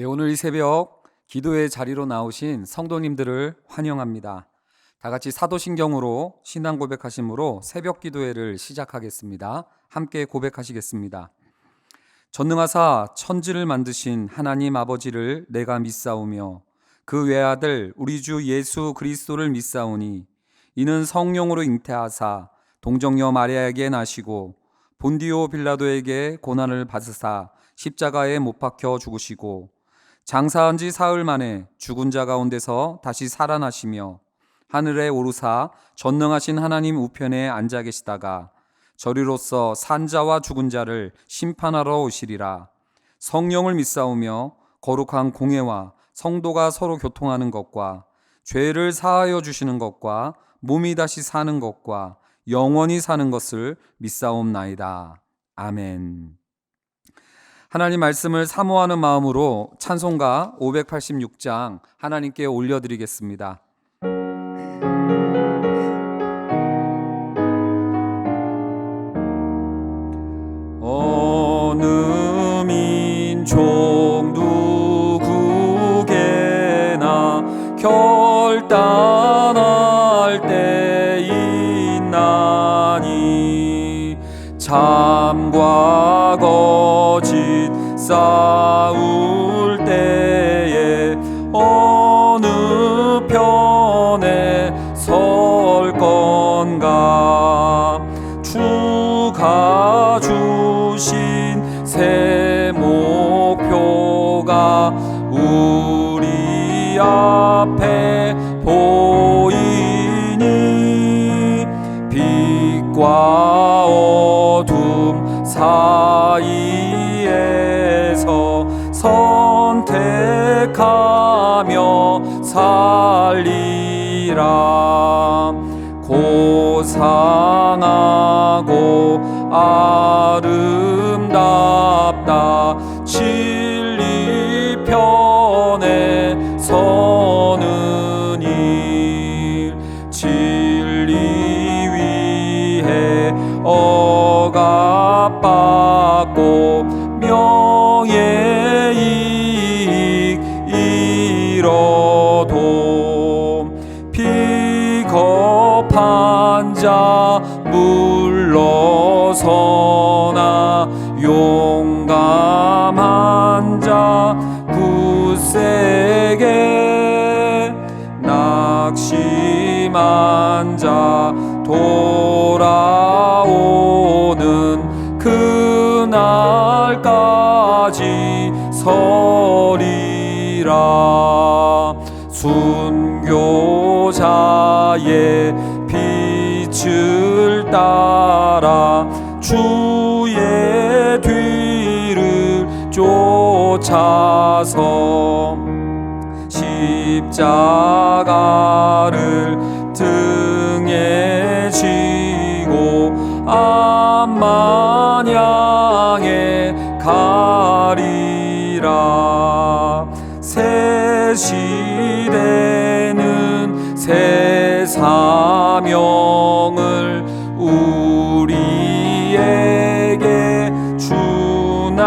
오늘 이 새벽 기도의 자리로 나오신 성도님들을 환영합니다. 다 같이 사도신경으로 신앙 고백하심으로 새벽 기도회를 시작하겠습니다. 함께 고백하시겠습니다. 전능하사 천지를 만드신 하나님 아버지를 내가 믿사오며 그 외아들 우리 주 예수 그리스도를 믿사오니 이는 성령으로 잉태하사 동정녀 마리아에게 나시고 본디오 빌라도에게 고난을 받으사 십자가에 못 박혀 죽으시고 장사한 지 사흘 만에 죽은 자 가운데서 다시 살아나시며 하늘에 오르사 전능하신 하나님 우편에 앉아 계시다가 저리로서 산자와 죽은 자를 심판하러 오시리라. 성령을 믿사오며 거룩한 공회와 성도가 서로 교통하는 것과 죄를 사하여 주시는 것과 몸이 다시 사는 것과 영원히 사는 것을 믿사옵나이다. 아멘. 하나님 말씀을 사모하는 마음으로 찬송가 586장 하나님께 올려드리겠습니다. 어느 민족 누구게나 결단할 때 있나니 참과 거짓 싸울 때에 어느 편에 설 건가. 주가 주신 새 목표가 우리 앞에 보이니 빛과 어둠 사이에서 선택하며 살리라. 고상하고 아름답다 진리 편에 서는 일. 진리 위해 억압받고 명예이익 잃어도 비겁한 자 물러서나 용감한 자 굳세게 낙심한 자 돌아오는 그날까지 서리라. 순교자의 빛을 따라 주의 뒤를 쫓아서 십자가를 등에 지고 앞만 향해 가리라. 새 시대는 새 사명을 우리에게 주나니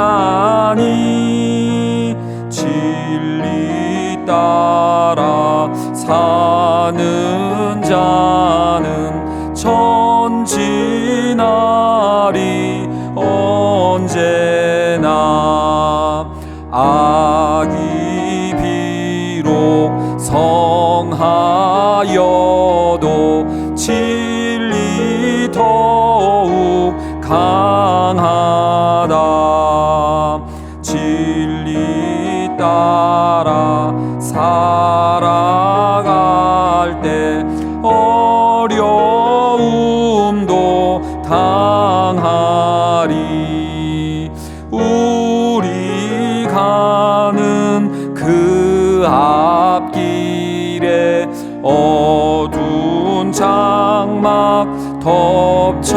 진리 따라 사는 자는 전진하리 언제나. 악이 비록 성하여도 진리 더욱 강하다. 진리 따라 살아갈 때 어려움도 당하리. 우리 가는 그 앞길에 어두운 장막 덮쳐도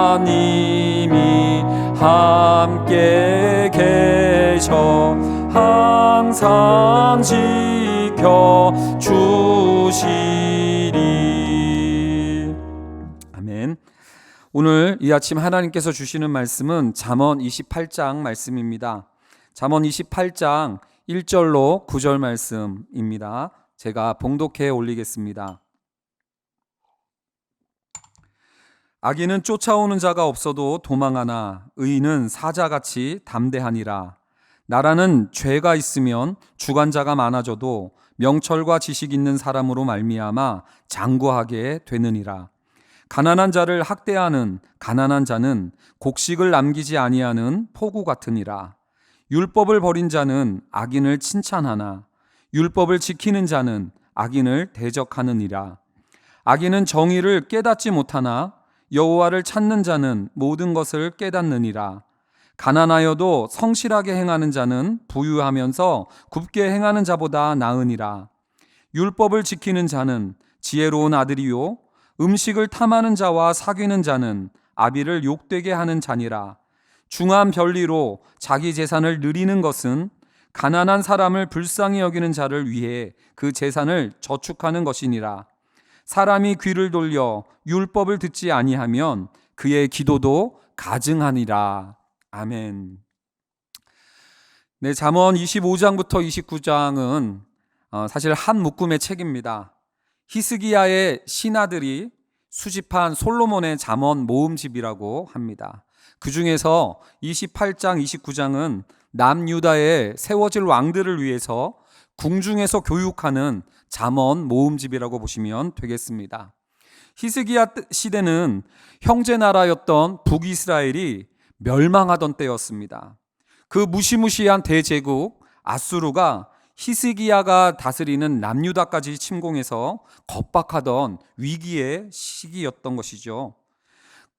하나님이 함께 계셔 항상 지켜 주시리. 아멘. 오늘 이 아침 하나님께서 주시는 말씀은 잠언 28장 말씀입니다. 잠언 28장 1절로 9절 말씀입니다. 제가 봉독해 올리겠습니다. 악인은 쫓아오는 자가 없어도 도망하나 의인은 사자같이 담대하니라. 나라는 죄가 있으면 주관자가 많아져도 명철과 지식 있는 사람으로 말미암아 장구하게 되느니라. 가난한 자를 학대하는 가난한 자는 곡식을 남기지 아니하는 포구 같으니라. 율법을 버린 자는 악인을 칭찬하나 율법을 지키는 자는 악인을 대적하느니라. 악인은 정의를 깨닫지 못하나 여호와를 찾는 자는 모든 것을 깨닫느니라. 가난하여도 성실하게 행하는 자는 부유하면서 굽게 행하는 자보다 나으니라. 율법을 지키는 자는 지혜로운 아들이요 음식을 탐하는 자와 사귀는 자는 아비를 욕되게 하는 자니라. 중한 별리로 자기 재산을 누리는 것은 가난한 사람을 불쌍히 여기는 자를 위해 그 재산을 저축하는 것이니라. 사람이 귀를 돌려 율법을 듣지 아니하면 그의 기도도 가증하니라. 아멘. 네, 잠언 25장부터 29장은 사실 한 묶음의 책입니다. 히스기야의 신하들이 수집한 솔로몬의 잠언 모음집이라고 합니다. 그 중에서 28장, 29장은 남유다에 세워질 왕들을 위해서 궁중에서 교육하는 잠언 모음집이라고 보시면 되겠습니다. 히스기야 시대는 형제 나라였던 북이스라엘이 멸망하던 때였습니다. 그 무시무시한 대제국 아수르가 히스기야가 다스리는 남유다까지 침공해서 겁박하던 위기의 시기였던 것이죠.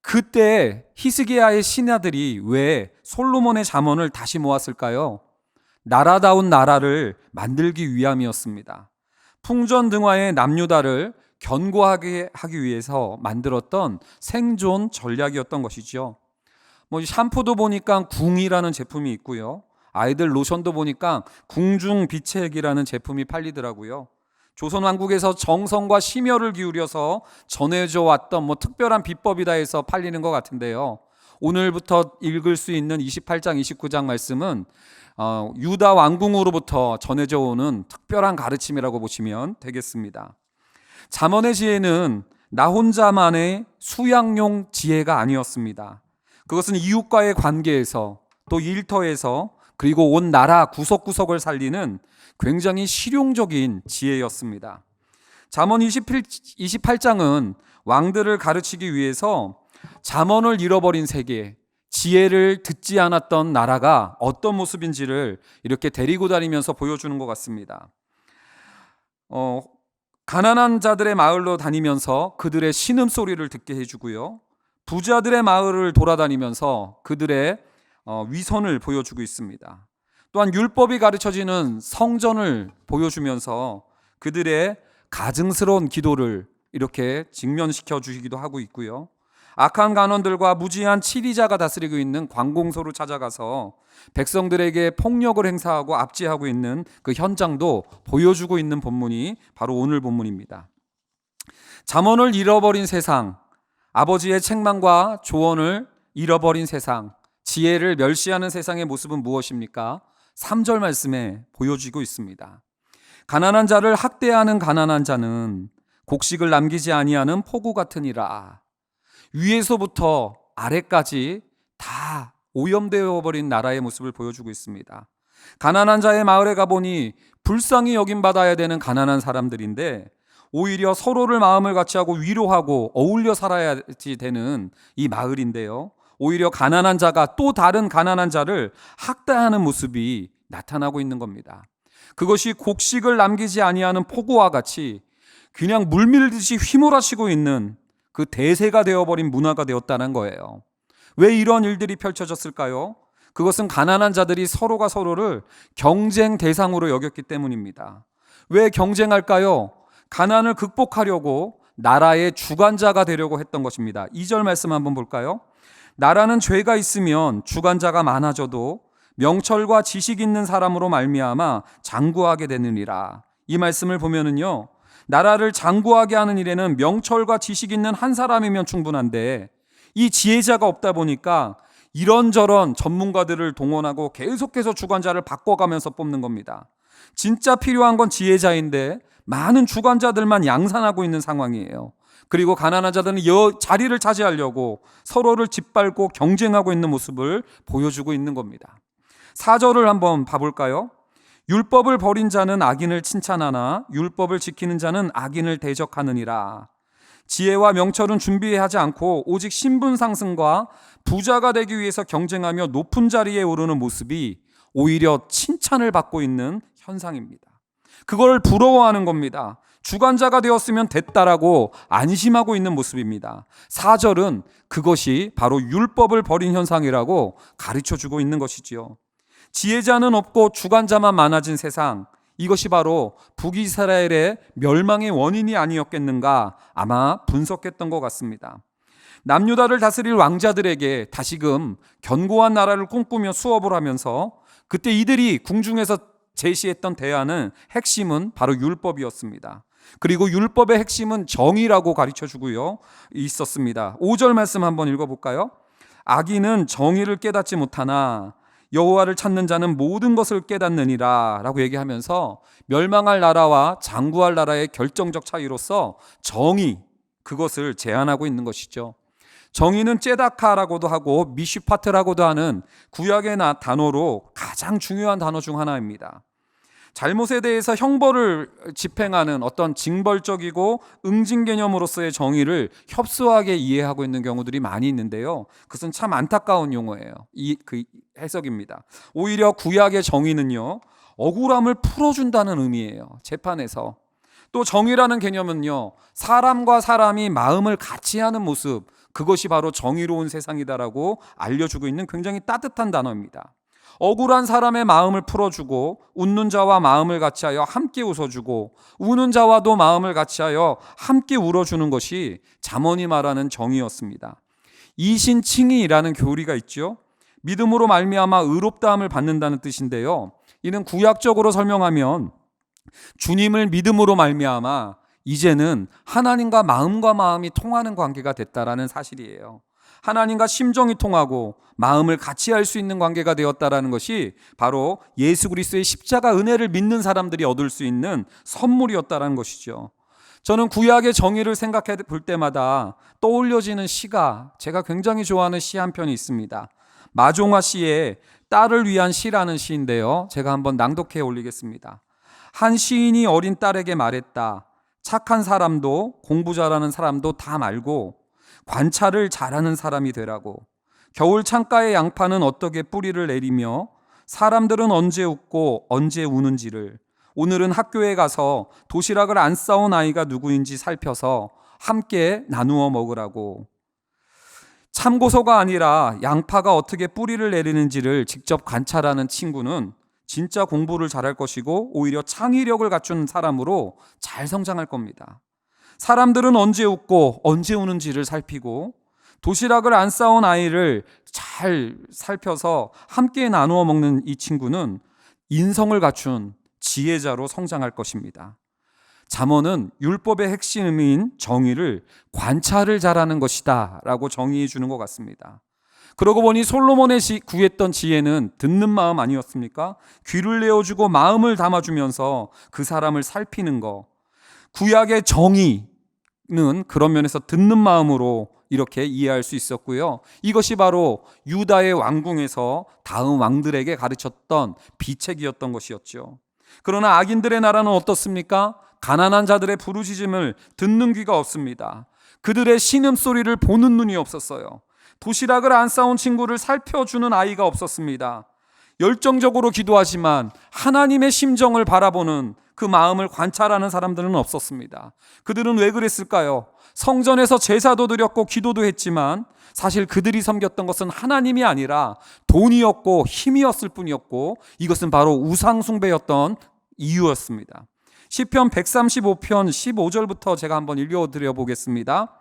그때 히스기야의 신하들이 왜 솔로몬의 잠언을 다시 모았을까요? 나라다운 나라를 만들기 위함이었습니다. 풍전등화의 남유다를 견고하게 하기 위해서 만들었던 생존 전략이었던 것이죠. 샴푸도 보니까 궁이라는 제품이 있고요. 아이들 로션도 보니까 궁중 비책이라는 제품이 팔리더라고요. 조선 왕국에서 정성과 심혈을 기울여서 전해져 왔던 특별한 비법이다 해서 팔리는 것 같은데요. 오늘부터 읽을 수 있는 28장, 29장 말씀은 유다 왕궁으로부터 전해져 오는 특별한 가르침이라고 보시면 되겠습니다. 잠언의 지혜는 나 혼자만의 수양용 지혜가 아니었습니다. 그것은 이웃과의 관계에서 또 일터에서 그리고 온 나라 구석구석을 살리는 굉장히 실용적인 지혜였습니다. 잠언 28장은 왕들을 가르치기 위해서 잠언을 잃어버린 세계, 지혜를 듣지 않았던 나라가 어떤 모습인지를 이렇게 데리고 다니면서 보여주는 것 같습니다. 가난한 자들의 마을로 다니면서 그들의 신음소리를 듣게 해주고요. 부자들의 마을을 돌아다니면서 그들의 위선을 보여주고 있습니다. 또한 율법이 가르쳐지는 성전을 보여주면서 그들의 가증스러운 기도를 이렇게 직면시켜 주시기도 하고 있고요. 악한 간원들과 무지한 치리자가 다스리고 있는 관공서로 찾아가서 백성들에게 폭력을 행사하고 압제하고 있는 그 현장도 보여주고 있는 본문이 바로 오늘 본문입니다. 잠언을 잃어버린 세상, 아버지의 책망과 조언을 잃어버린 세상, 지혜를 멸시하는 세상의 모습은 무엇입니까? 3절 말씀에 보여지고 있습니다. 가난한 자를 학대하는 가난한 자는 곡식을 남기지 아니하는 포구 같으니라. 위에서부터 아래까지 다 오염되어 버린 나라의 모습을 보여주고 있습니다. 가난한 자의 마을에 가보니 불쌍히 여김받아야 되는 가난한 사람들인데 오히려 서로를 마음을 같이 하고 위로하고 어울려 살아야지 되는 이 마을인데요. 오히려 가난한 자가 또 다른 가난한 자를 학대하는 모습이 나타나고 있는 겁니다. 그것이 곡식을 남기지 아니하는 포구와 같이 그냥 물밀듯이 휘몰아치고 있는 그 대세가 되어버린 문화가 되었다는 거예요. 왜 이런 일들이 펼쳐졌을까요? 그것은 가난한 자들이 서로가 서로를 경쟁 대상으로 여겼기 때문입니다. 왜 경쟁할까요? 가난을 극복하려고 나라의 주관자가 되려고 했던 것입니다. 2절 말씀 한번 볼까요? 나라는 죄가 있으면 주관자가 많아져도 명철과 지식 있는 사람으로 말미암아 장구하게 되느니라. 이 말씀을 보면은요, 나라를 장구하게 하는 일에는 명철과 지식 있는 한 사람이면 충분한데 이 지혜자가 없다 보니까 이런저런 전문가들을 동원하고 계속해서 주관자를 바꿔가면서 뽑는 겁니다. 진짜 필요한 건 지혜자인데 많은 주관자들만 양산하고 있는 상황이에요. 그리고 가난한 자들은 이 자리를 차지하려고 서로를 짓밟고 경쟁하고 있는 모습을 보여주고 있는 겁니다. 4절을 한번 봐볼까요? 율법을 버린 자는 악인을 칭찬하나 율법을 지키는 자는 악인을 대적하느니라. 지혜와 명철은 준비하지 않고 오직 신분 상승과 부자가 되기 위해서 경쟁하며 높은 자리에 오르는 모습이 오히려 칭찬을 받고 있는 현상입니다. 그걸 부러워하는 겁니다. 주관자가 되었으면 됐다라고 안심하고 있는 모습입니다. 4절은 그것이 바로 율법을 버린 현상이라고 가르쳐주고 있는 것이지요. 지혜자는 없고 주관자만 많아진 세상, 이것이 바로 북이스라엘의 멸망의 원인이 아니었겠는가 아마 분석했던 것 같습니다. 남유다를 다스릴 왕자들에게 다시금 견고한 나라를 꿈꾸며 수업을 하면서 그때 이들이 궁중에서 제시했던 대안은 핵심은 바로 율법이었습니다. 그리고 율법의 핵심은 정의라고 가르쳐주고요 있었습니다. 5절 말씀 한번 읽어볼까요? 악인은 정의를 깨닫지 못하나 여호와를 찾는 자는 모든 것을 깨닫느니라 라고 얘기하면서 멸망할 나라와 장구할 나라의 결정적 차이로서 정의, 그것을 제안하고 있는 것이죠. 정의는 째다카라고도 하고 미슈파트라고도 하는 구약의 단어로 가장 중요한 단어 중 하나입니다. 잘못에 대해서 형벌을 집행하는 어떤 징벌적이고 응징 개념으로서의 정의를 협소하게 이해하고 있는 경우들이 많이 있는데요. 그것은 참 안타까운 용어예요. 그 해석입니다. 오히려 구약의 정의는요, 억울함을 풀어준다는 의미예요. 재판에서. 또 정의라는 개념은요, 사람과 사람이 마음을 같이 하는 모습, 그것이 바로 정의로운 세상이다라고 알려주고 있는 굉장히 따뜻한 단어입니다. 억울한 사람의 마음을 풀어주고 웃는 자와 마음을 같이하여 함께 웃어주고 우는 자와도 마음을 같이하여 함께 울어주는 것이 잠언이 말하는 정의였습니다. 이신칭의라는 교리가 있죠. 믿음으로 말미암아 의롭다함을 받는다는 뜻인데요. 이는 구약적으로 설명하면 주님을 믿음으로 말미암아 이제는 하나님과 마음과 마음이 통하는 관계가 됐다라는 사실이에요. 하나님과 심정이 통하고 마음을 같이 할 수 있는 관계가 되었다라는 것이 바로 예수 그리스도의 십자가 은혜를 믿는 사람들이 얻을 수 있는 선물이었다라는 것이죠. 저는 구약의 정의를 생각해 볼 때마다 떠올려지는 시가, 제가 굉장히 좋아하는 시 한 편이 있습니다. 마종화 씨의 딸을 위한 시라는 시인데요, 제가 한번 낭독해 올리겠습니다. 한 시인이 어린 딸에게 말했다. 착한 사람도 공부 잘하는 사람도 다 말고 관찰을 잘하는 사람이 되라고. 겨울 창가의 양파는 어떻게 뿌리를 내리며 사람들은 언제 웃고 언제 우는지를, 오늘은 학교에 가서 도시락을 안 싸온 아이가 누구인지 살펴서 함께 나누어 먹으라고. 참고서가 아니라 양파가 어떻게 뿌리를 내리는지를 직접 관찰하는 친구는 진짜 공부를 잘할 것이고 오히려 창의력을 갖춘 사람으로 잘 성장할 겁니다. 사람들은 언제 웃고 언제 우는지를 살피고 도시락을 안 싸온 아이를 잘 살펴서 함께 나누어 먹는 이 친구는 인성을 갖춘 지혜자로 성장할 것입니다. 잠언은 율법의 핵심인 정의를 관찰을 잘하는 것이다 라고 정의해 주는 것 같습니다. 그러고 보니 솔로몬의 구했던 지혜는 듣는 마음 아니었습니까? 귀를 내어주고 마음을 담아주면서 그 사람을 살피는 것. 구약의 정의는 그런 면에서 듣는 마음으로 이렇게 이해할 수 있었고요. 이것이 바로 유다의 왕궁에서 다음 왕들에게 가르쳤던 비책이었던 것이었죠. 그러나 악인들의 나라는 어떻습니까? 가난한 자들의 부르짖음을 듣는 귀가 없습니다. 그들의 신음소리를 보는 눈이 없었어요. 도시락을 안 싸온 친구를 살펴주는 아이가 없었습니다. 열정적으로 기도하지만 하나님의 심정을 바라보는 그 마음을 관찰하는 사람들은 없었습니다. 그들은 왜 그랬을까요? 성전에서 제사도 드렸고 기도도 했지만 사실 그들이 섬겼던 것은 하나님이 아니라 돈이었고 힘이었을 뿐이었고 이것은 바로 우상 숭배였던 이유였습니다. 시편 135편 15절부터 제가 한번 읽어드려 보겠습니다.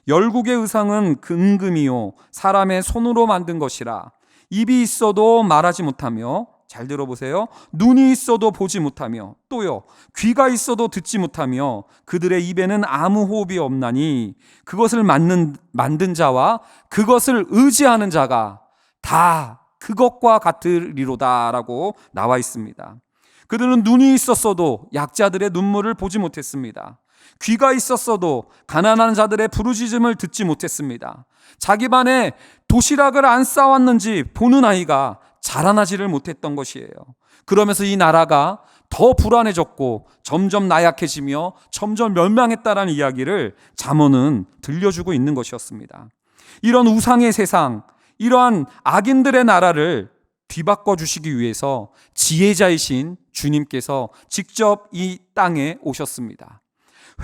열국의 의상은 금금이요 사람의 손으로 만든 것이라 입이 있어도 말하지 못하며 잘 들어보세요. 눈이 있어도 보지 못하며 또요 귀가 있어도 듣지 못하며 그들의 입에는 아무 호흡이 없나니 그것을 만든 자와 그것을 의지하는 자가 다 그것과 같으리로다라고 나와 있습니다. 그들은 눈이 있었어도 약자들의 눈물을 보지 못했습니다. 귀가 있었어도 가난한 자들의 부르짖음을 듣지 못했습니다. 자기 반에 도시락을 안 싸왔는지 보는 아이가 자라나지를 못했던 것이에요. 그러면서 이 나라가 더 불안해졌고 점점 나약해지며 점점 멸망했다라는 이야기를 잠언은 들려주고 있는 것이었습니다. 이런 우상의 세상, 이러한 악인들의 나라를 뒤바꿔 주시기 위해서 지혜자이신 주님께서 직접 이 땅에 오셨습니다.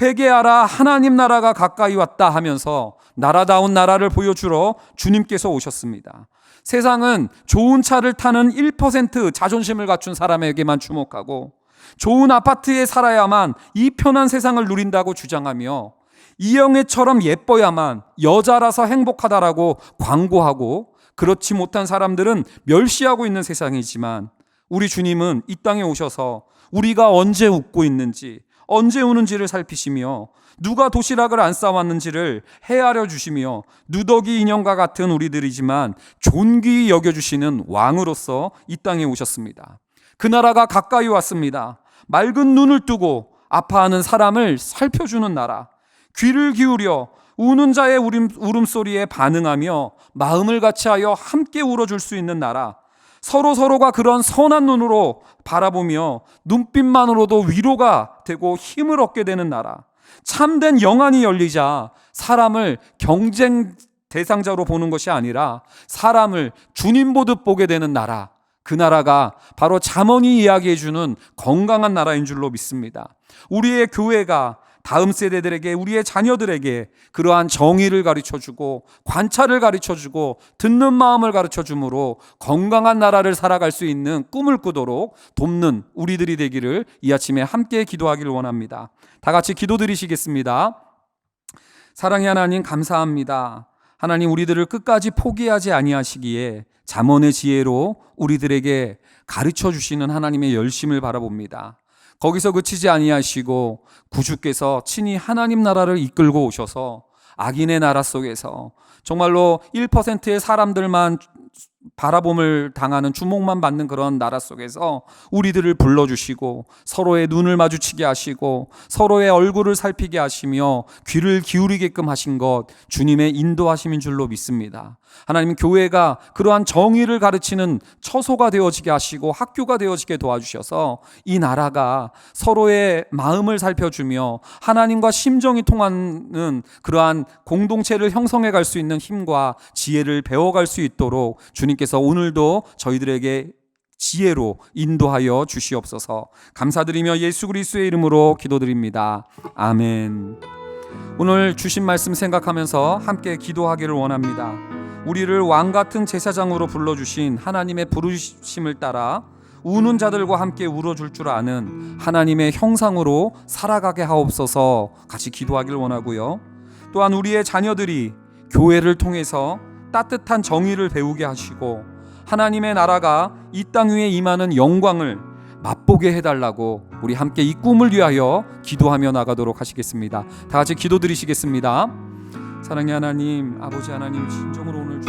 회개하라, 하나님 나라가 가까이 왔다 하면서 나라다운 나라를 보여주러 주님께서 오셨습니다. 세상은 좋은 차를 타는 1% 자존심을 갖춘 사람에게만 주목하고 좋은 아파트에 살아야만 이 편한 세상을 누린다고 주장하며 이영애처럼 예뻐야만 여자라서 행복하다라고 광고하고 그렇지 못한 사람들은 멸시하고 있는 세상이지만 우리 주님은 이 땅에 오셔서 우리가 언제 웃고 있는지 언제 우는지를 살피시며 누가 도시락을 안 싸왔는지를 헤아려 주시며 누더기 인형과 같은 우리들이지만 존귀히 여겨주시는 왕으로서 이 땅에 오셨습니다. 그 나라가 가까이 왔습니다. 맑은 눈을 뜨고 아파하는 사람을 살펴주는 나라, 귀를 기울여 우는 자의 울음소리에 반응하며 마음을 같이하여 함께 울어줄 수 있는 나라, 서로가 그런 선한 눈으로 바라보며 눈빛만으로도 위로가 되고 힘을 얻게 되는 나라, 참된 영안이 열리자 사람을 경쟁 대상자로 보는 것이 아니라 사람을 주님 보듯 보게 되는 나라, 그 나라가 바로 잠언이 이야기해주는 건강한 나라인 줄로 믿습니다. 우리의 교회가 다음 세대들에게, 우리의 자녀들에게 그러한 정의를 가르쳐주고 관찰을 가르쳐주고 듣는 마음을 가르쳐주므로 건강한 나라를 살아갈 수 있는 꿈을 꾸도록 돕는 우리들이 되기를 이 아침에 함께 기도하기를 원합니다. 다 같이 기도드리시겠습니다. 사랑의 하나님, 감사합니다. 하나님, 우리들을 끝까지 포기하지 아니하시기에 잠언의 지혜로 우리들에게 가르쳐 주시는 하나님의 열심을 바라봅니다. 거기서 그치지 아니하시고 구주께서 친히 하나님 나라를 이끌고 오셔서 악인의 나라 속에서 정말로 1%의 사람들만 바라봄을 당하는 주목만 받는 그런 나라 속에서 우리들을 불러주시고 서로의 눈을 마주치게 하시고 서로의 얼굴을 살피게 하시며 귀를 기울이게끔 하신 것 주님의 인도하심인 줄로 믿습니다. 하나님, 교회가 그러한 정의를 가르치는 처소가 되어지게 하시고 학교가 되어지게 도와주셔서 이 나라가 서로의 마음을 살펴주며 하나님과 심정이 통하는 그러한 공동체를 형성해 갈 수 있는 힘과 지혜를 배워갈 수 있도록 주님께서 오늘도 저희들에게 지혜로 인도하여 주시옵소서. 감사드리며 예수 그리스도의 이름으로 기도드립니다. 아멘. 오늘 주신 말씀 생각하면서 함께 기도하기를 원합니다. 우리를 왕같은 제사장으로 불러주신 하나님의 부르심을 따라 우는 자들과 함께 울어줄 줄 아는 하나님의 형상으로 살아가게 하옵소서 같이 기도하기를 원하고요. 또한 우리의 자녀들이 교회를 통해서 따뜻한 정의를 배우게 하시고 하나님의 나라가 이 땅 위에 임하는 영광을 맛보게 해달라고 우리 함께 이 꿈을 위하여 기도하며 나가도록 하시겠습니다. 다 같이 기도드리시겠습니다. 사랑의 하나님, 아버지 하나님, 진정으로 오늘